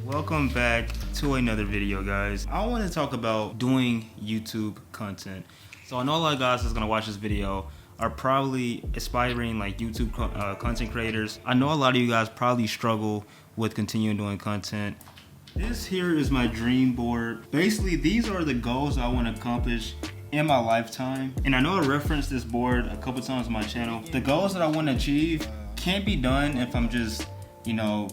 Welcome back to another video, guys. I want to talk about doing YouTube content. So I know a lot of guys that's gonna watch this video are probably aspiring like YouTube content creators. I know a lot of you guys probably struggle with continuing doing content. This here is my dream board. Basically, these are the goals I want to accomplish in my lifetime. And I know I referenced this board a couple times on my channel. The goals that I want to achieve can't be done if I'm just,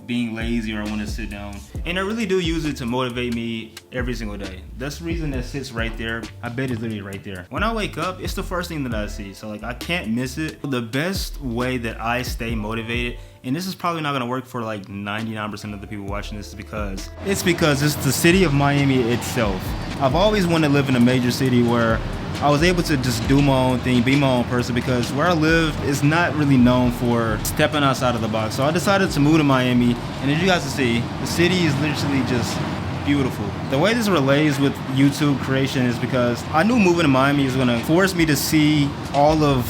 being lazy or I want to sit down. And I really do use it to motivate me every single day. That's the reason that sits right there. I bet it's literally right there. When I wake up, it's the first thing that I see. So I can't miss it. The best way that I stay motivated, and this is probably not gonna work for like 99% of the people watching this, is because it's the city of Miami itself. I've always wanted to live in a major city where I was able to just do my own thing, be my own person, because where I live is not really known for stepping outside of the box. So I decided to move to Miami, and as you guys can see, the city is literally just beautiful. The way this relates with YouTube creation is because I knew moving to Miami was gonna force me to see all of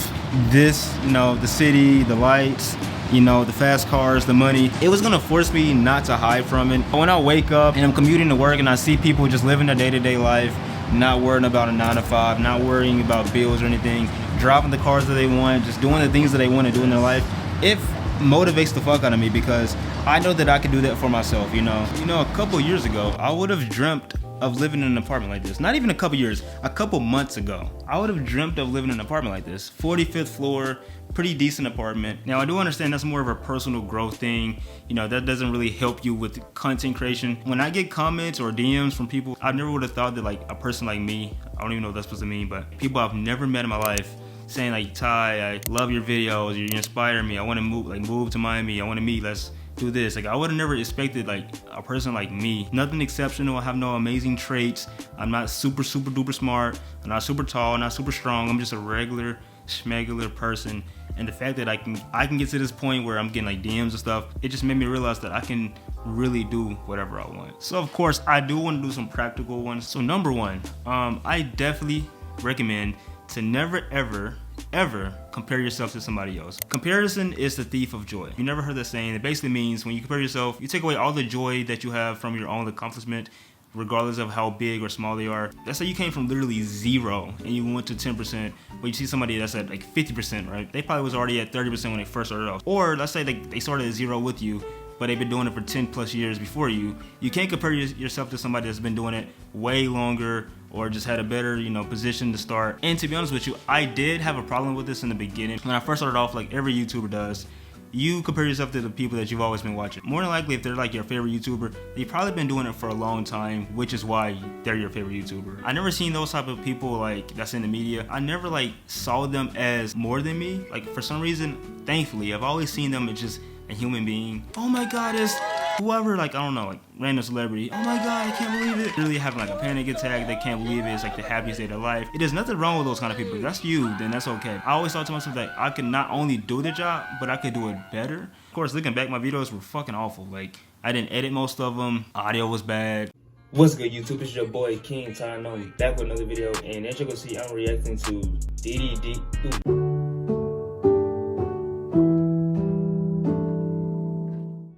this, the city, the lights, the fast cars, the money. It was gonna force me not to hide from it. When I wake up and I'm commuting to work and I see people just living their day-to-day life, not worrying about a 9 to 5, not worrying about bills or anything, driving the cars that they want, just doing the things that they want to do in their life, it motivates the fuck out of me because I know that I can do that for myself, a couple years ago, I would have dreamt of living in an apartment like this. Not even a couple years, a couple months ago, I would have dreamt of living in an apartment like this. 45th floor, pretty decent apartment. Now I do understand that's more of a personal growth thing. That doesn't really help you with content creation. When I get comments or DMs from people, I never would have thought that like a person like me, I don't even know what that's supposed to mean, but people I've never met in my life saying like, Ty, I love your videos, you inspire me, I want to move to Miami, I want to meet, let's do this. I would have never expected like a person like me. Nothing exceptional, I have no amazing traits, I'm not super duper smart, I'm not super tall, not super strong, I'm just a regular schmegular person. And the fact that I can get to this point where I'm getting like DMs and stuff, it just made me realize that I can really do whatever I want. So of course I do want to do some practical ones. So number one, I definitely recommend to never ever compare yourself to somebody else. Comparison is the thief of joy. You never heard that saying? It basically means when you compare yourself, you take away all the joy that you have from your own accomplishment, regardless of how big or small they are. Let's say you came from literally 0 and you went to 10%, but you see somebody that's at like 50%, right? They probably was already at 30% when they first started off. Or let's say they started at 0 with you, but they've been doing it for 10 plus years before you. You can't compare yourself to somebody that's been doing it way longer or just had a better, position to start. And to be honest with you, I did have a problem with this in the beginning. When I first started off, like every YouTuber does, you compare yourself to the people that you've always been watching. More than likely, if they're like your favorite YouTuber, they've probably been doing it for a long time, which is why they're your favorite YouTuber. I never seen those type of people like that's in the media. I never like saw them as more than me. Like for some reason, thankfully, I've always seen them as just a human being. Oh my God, it's whoever, like, I don't know, like random celebrity. Oh my God, I can't believe it. Really having like a panic attack, they can't believe it. It's like the happiest day of their life. It is nothing wrong with those kind of people. If that's you, then that's okay. I always thought to myself that I could not only do the job, but I could do it better. Of course, looking back, my videos were fucking awful. Like, I didn't edit most of them. Audio was bad. What's good, YouTube? It's your boy King Ty, back with another video, and as you can see, I'm reacting to DDD.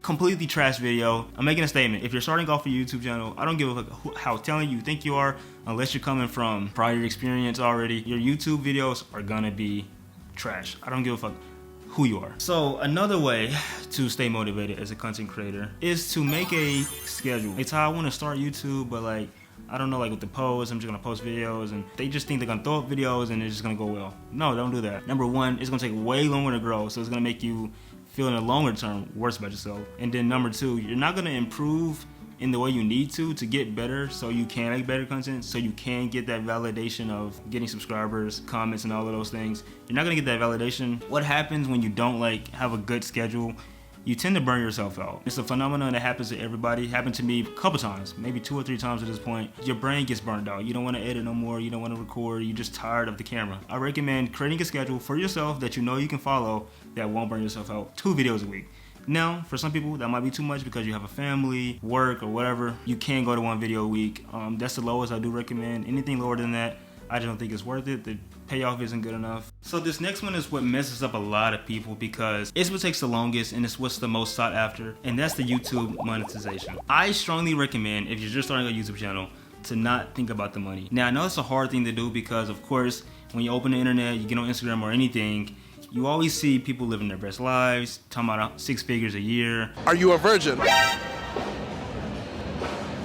Completely trash video. I'm making a statement. If you're starting off a YouTube channel, I don't give a fuck how talented you think you are, unless you're coming from prior experience already. Your YouTube videos are gonna be trash. I don't give a fuck who you are. So another way to stay motivated as a content creator is to make a schedule. It's how I want to start YouTube, but like, I don't know, like with the posts, I'm just gonna post videos and they just think they're gonna throw up videos and it's just gonna go well. No, don't do that. Number one, it's gonna take way longer to grow, so it's gonna make you feel in the longer term worse about yourself. And then number two, you're not gonna improve in the way you need to get better, so you can make better content, so you can get that validation of getting subscribers, comments, and all of those things. You're not gonna get that validation. What happens when you don't like have a good schedule? You tend to burn yourself out. It's a phenomenon that happens to everybody. It happened to me a couple times, maybe 2 or 3 times at this point. Your brain gets burned out. You don't want to edit no more. You don't want to record. You're just tired of the camera. I recommend creating a schedule for yourself that you know you can follow that won't burn yourself out. 2 videos a week. Now, for some people, that might be too much because you have a family, work, or whatever. You can go to 1 video a week. That's the lowest I do recommend. Anything lower than that, I just don't think it's worth it. The payoff isn't good enough. So this next one is what messes up a lot of people because it's what takes the longest and it's what's the most sought after, and that's the YouTube monetization. I strongly recommend, if you're just starting a YouTube channel, to not think about the money. Now I know it's a hard thing to do because of course when you open the internet, you get on Instagram or anything, you always see people living their best lives, talking about 6 figures a year. Are you a virgin?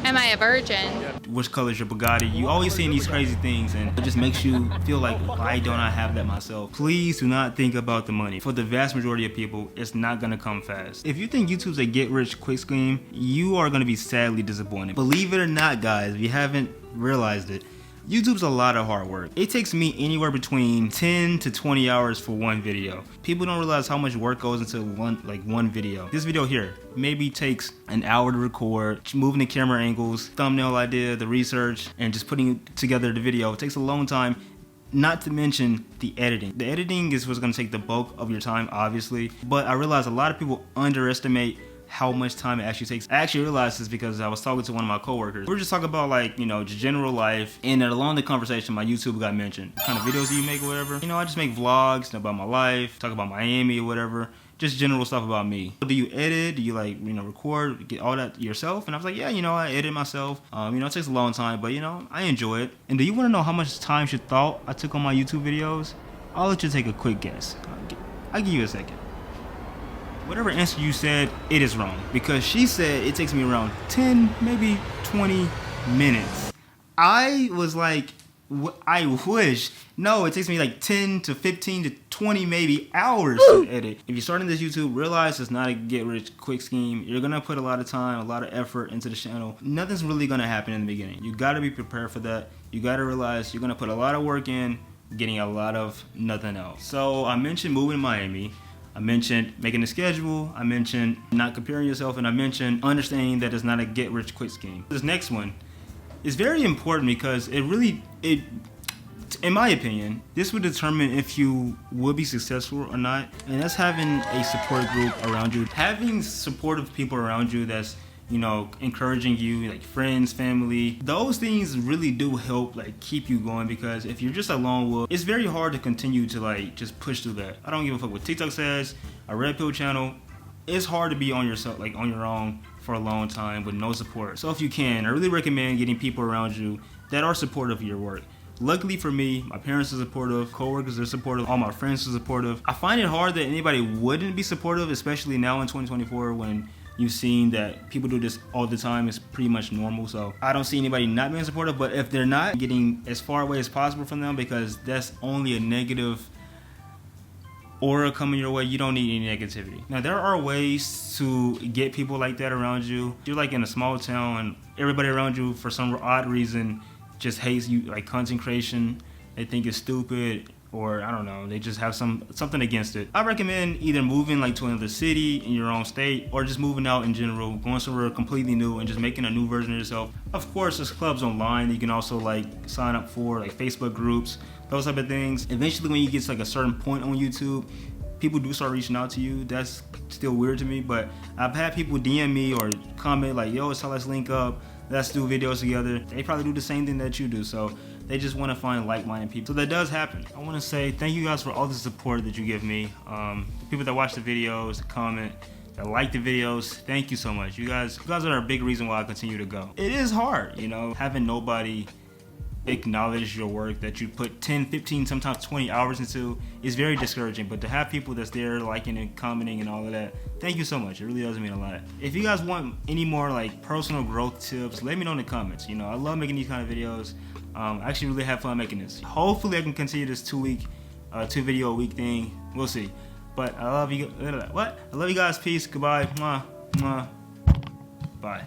Am I a virgin? Which color is your Bugatti? You always seeing these crazy things and it just makes you feel like, why don't I have that myself? Please do not think about the money. For the vast majority of people, it's not gonna come fast. If you think YouTube's a get rich quick scheme, you are gonna be sadly disappointed. Believe it or not, guys, if you haven't realized it, YouTube's a lot of hard work. It takes me anywhere between 10 to 20 hours for one video. People don't realize how much work goes into one video. This video here maybe takes an hour to record, moving the camera angles, thumbnail idea, the research, and just putting together the video. It takes a long time, not to mention the editing. The editing is what's gonna take the bulk of your time, obviously, but I realize a lot of people underestimate how much time it actually takes. I actually realized this because I was talking to one of my coworkers. We were just talking about like, you know, just general life, and along the conversation, my YouTube got mentioned. What kind of videos do you make or whatever? You know, I just make vlogs about my life, talk about Miami or whatever, just general stuff about me. Do you edit? Do you like, you know, record, get all that yourself? And I was like, yeah, you know, I edit myself. You know, it takes a long time, but you know, I enjoy it. And do you want to know how much time you thought I took on my YouTube videos? I'll let you take a quick guess. I'll give you a second. Whatever answer you said, it is wrong. Because she said it takes me around 10, maybe 20 minutes. I was like, I wish. No, it takes me like 10 to 15 to 20 maybe hours to edit. If you're starting this YouTube, realize it's not a get rich quick scheme. You're gonna put a lot of time, a lot of effort into the channel. Nothing's really gonna happen in the beginning. You gotta be prepared for that. You gotta realize you're gonna put a lot of work in, getting a lot of nothing else. So I mentioned moving to Miami. I mentioned making a schedule, I mentioned not comparing yourself, and I mentioned understanding that it's not a get rich quick scheme. This next one is very important because in my opinion, this would determine if you will be successful or not, and that's having a support group around you. Having supportive people around you that's, you know, encouraging you, like friends, family, those things really do help like keep you going, because if you're just alone, well, it's very hard to continue to like just push through that. I don't give a fuck what TikTok says, a red pill channel. It's hard to be on yourself, like on your own for a long time with no support. So if you can, I really recommend getting people around you that are supportive of your work. Luckily for me, my parents are supportive, coworkers are supportive, all my friends are supportive. I find it hard that anybody wouldn't be supportive, especially now in 2024 when you've seen that people do this all the time. It's pretty much normal. So I don't see anybody not being supportive, but if they're not, getting as far away as possible from them, because that's only a negative aura coming your way. You don't need any negativity. Now there are ways to get people like that around you. You're like in a small town and everybody around you for some odd reason just hates you, like content creation. They think it's stupid, or I don't know, they just have something against it. I recommend either moving like to another city in your own state, or just moving out in general, going somewhere completely new and just making a new version of yourself. Of course, there's clubs online that you can also like sign up for, like Facebook groups, those type of things. Eventually when you get to like a certain point on YouTube, people do start reaching out to you. That's still weird to me, but I've had people DM me or comment like, yo, so let's link up, let's do videos together. They probably do the same thing that you do, so they just want to find like-minded people. So that does happen. I want to say thank you guys for all the support that you give me. The people that watch the videos, comment, that like the videos, thank you so much. You guys are a big reason why I continue to go. It is hard, you know, having nobody acknowledge your work that you put 10, 15, sometimes 20 hours into is very discouraging. But to have people that's there liking and commenting and all of that, thank you so much. It really does mean a lot. If you guys want any more like personal growth tips, let me know in the comments. You know, I love making these kind of videos. I actually really have fun making this. Hopefully I can continue this 2 video a week thing. We'll see. But I love you. I love you guys. Peace. Goodbye. Mwah. Mwah. Bye.